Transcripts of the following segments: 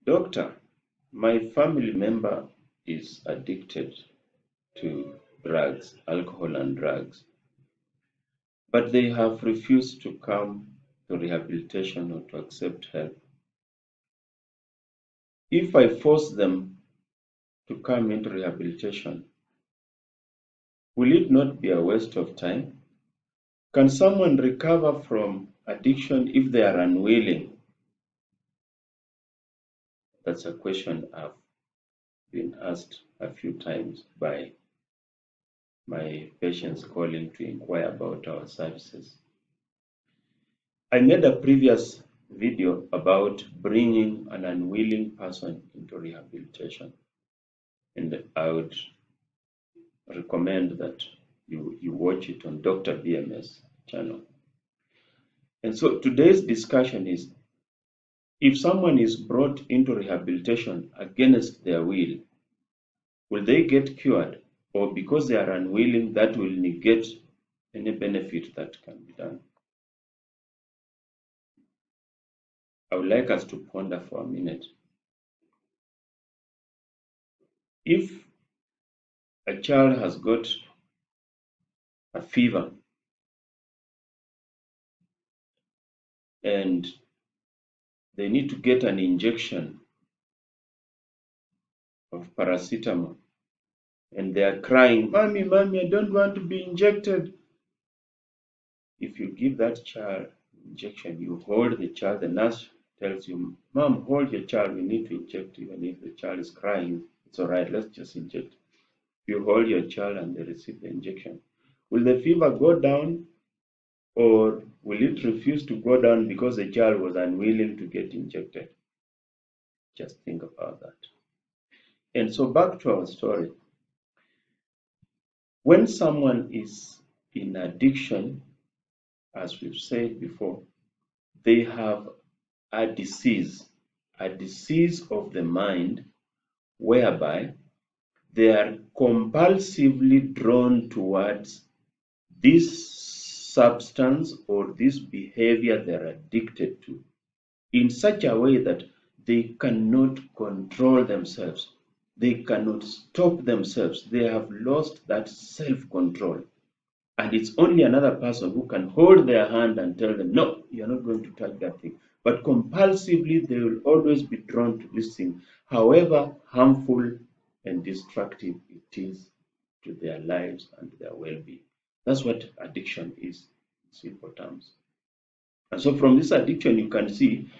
Doctor, my family member is addicted to drugs, alcohol and drugs, but they have refused to come to rehabilitation or to accept help. If I force them to come into rehabilitation, will it not be a waste of time? Can someone recover from addiction if they are unwilling? That's a question I've been asked a few times by my patients calling to inquire about our services. I made a previous video about bringing an unwilling person into rehabilitation, and I would recommend that you watch it on Dr. BMS channel. And so today's discussion is, if someone is brought into rehabilitation against their will they get cured? Or because they are unwilling, that will negate any benefit that can be done? I would like us to ponder for a minute. If a child has got a fever and they need to get an injection of paracetamol, and they are crying, "Mommy, mommy, I don't want to be injected." If you give that child injection, you hold the child, the nurse tells you, "Mom, hold your child, we need to inject." Even if the child is crying, it's all right, let's just inject. You hold your child and they receive the injection. Will the fever go down, or will it refuse to go down because the child was unwilling to get injected? Just think about that. And so back to our story. When someone is in addiction, as we've said before, they have a disease of the mind, whereby they are compulsively drawn towards this substance or this behavior they're addicted to in such a way that they cannot control themselves. They cannot stop themselves. They have lost that self-control. And it's only another person who can hold their hand and tell them, "No, you're not going to touch that thing." But compulsively, they will always be drawn to this thing, however harmful and destructive it is to their lives and their well-being. That's what addiction is, in simple terms. And so from this addiction, you can see,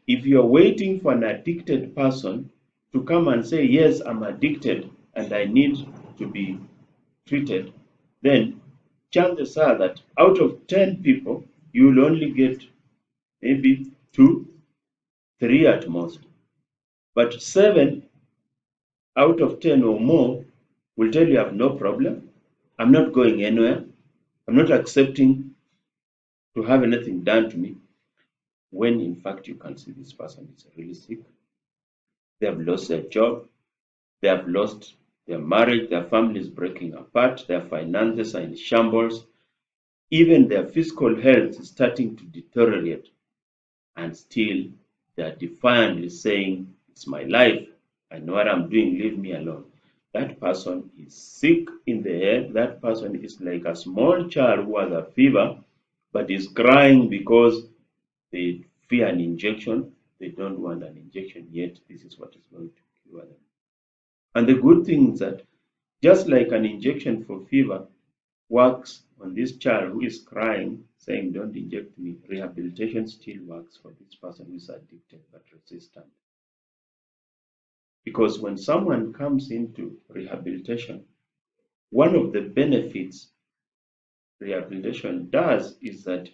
if you're waiting for an addicted person to come and say, "Yes, I'm addicted and I need to be treated," then chances are that out of 10 people, you will only get maybe 2, 3 at most. But 7 out of 10 or more will tell you, "I have no problem. I'm not going anywhere. I'm not accepting to have anything done to me." When in fact you can see this person is really sick. They have lost their job. They have lost their marriage. Their family is breaking apart. Their finances are in shambles. Even their physical health is starting to deteriorate. And still they are defiantly saying, "It's my life. I know what I'm doing. Leave me alone." That person is sick in the head. That person is like a small child who has a fever, but is crying because they fear an injection. They don't want an injection, yet this is what is going to cure them. And the good thing is that just like an injection for fever works on this child who is crying, saying, "Don't inject me," rehabilitation still works for this person who is addicted but resistant. Because when someone comes into rehabilitation, one of the benefits rehabilitation does is that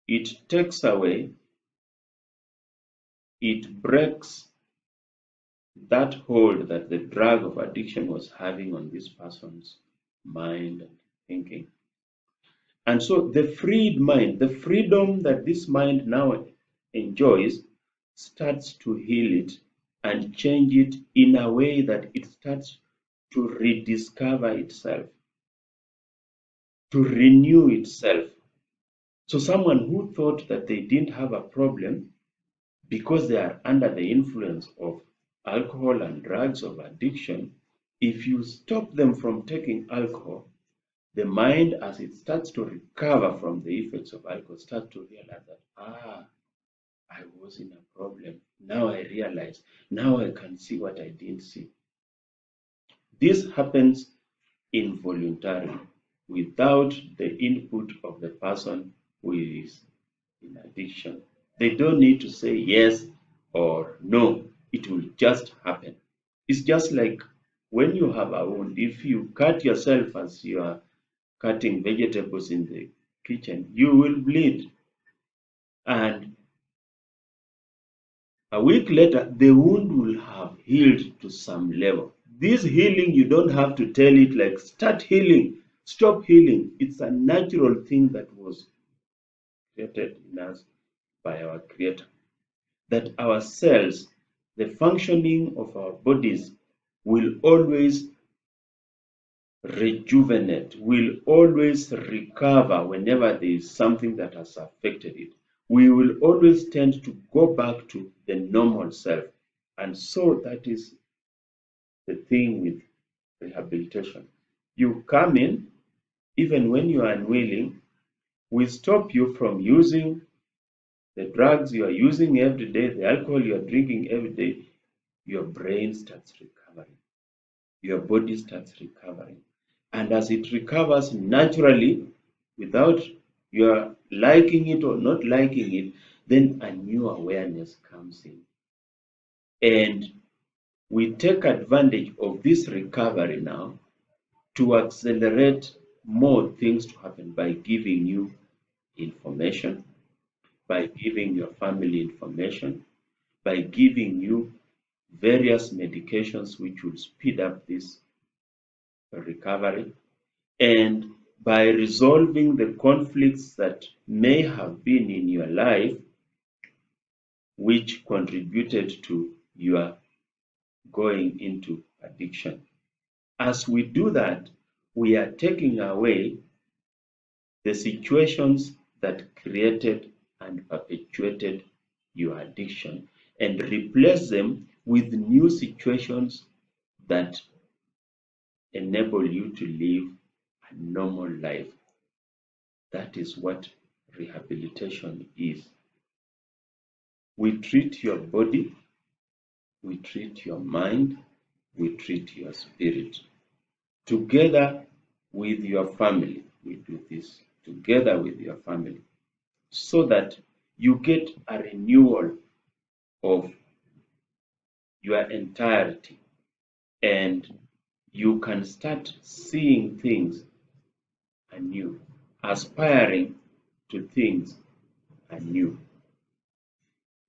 it takes away, it breaks that hold that the drug of addiction was having on this person's mind and thinking. And so the freed mind, the freedom that this mind now enjoys, starts to heal it and change it in a way that it starts to rediscover itself, to renew itself. So someone who thought that they didn't have a problem because they are under the influence of alcohol and drugs of addiction. If you stop them from taking alcohol, the mind, as it starts to recover from the effects of alcohol, starts to realize that, I was in a problem. Now I realize. Now I can see what I didn't see. This happens involuntarily, without the input of the person who is in addiction. They don't need to say yes or no. It will just happen. It's just like when you have a wound. If you cut yourself as you are cutting vegetables in the kitchen, you will bleed. And a week later, the wound will have healed to some level. This healing, you don't have to tell it like, start healing, stop healing. It's a natural thing that was created in us by our Creator. That our cells, the functioning of our bodies, will always rejuvenate, will always recover whenever there is something that has affected it. We will always tend to go back to the normal self. And so that is the thing with rehabilitation. You come in, even when you are unwilling, we stop you from using the drugs you are using every day, the alcohol you are drinking every day. Your brain starts recovering, your body starts recovering. And as it recovers naturally, without your liking it or not liking it, then a new awareness comes in. And we take advantage of this recovery now to accelerate more things to happen by giving you information, by giving your family information, by giving you various medications which will speed up this recovery, and by resolving the conflicts that may have been in your life which contributed to your going into addiction. As we do that, we are taking away the situations that created and perpetuated your addiction and replace them with new situations that enable you to live a normal life. That is what rehabilitation is. We treat your body, we treat your mind, we treat your spirit. Together with your family, we do this together with your family so that you get a renewal of your entirety and you can start seeing things anew, aspiring to things anew.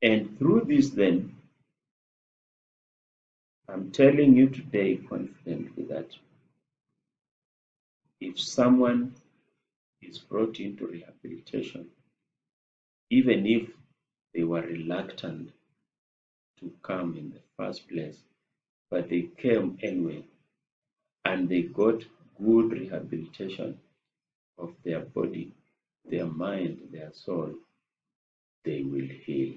And through this, then, I'm telling you today confidently that if someone is brought into rehabilitation, even if they were reluctant to come in the first place, but they came anyway and they got good rehabilitation of their body, their mind, their soul, they will heal.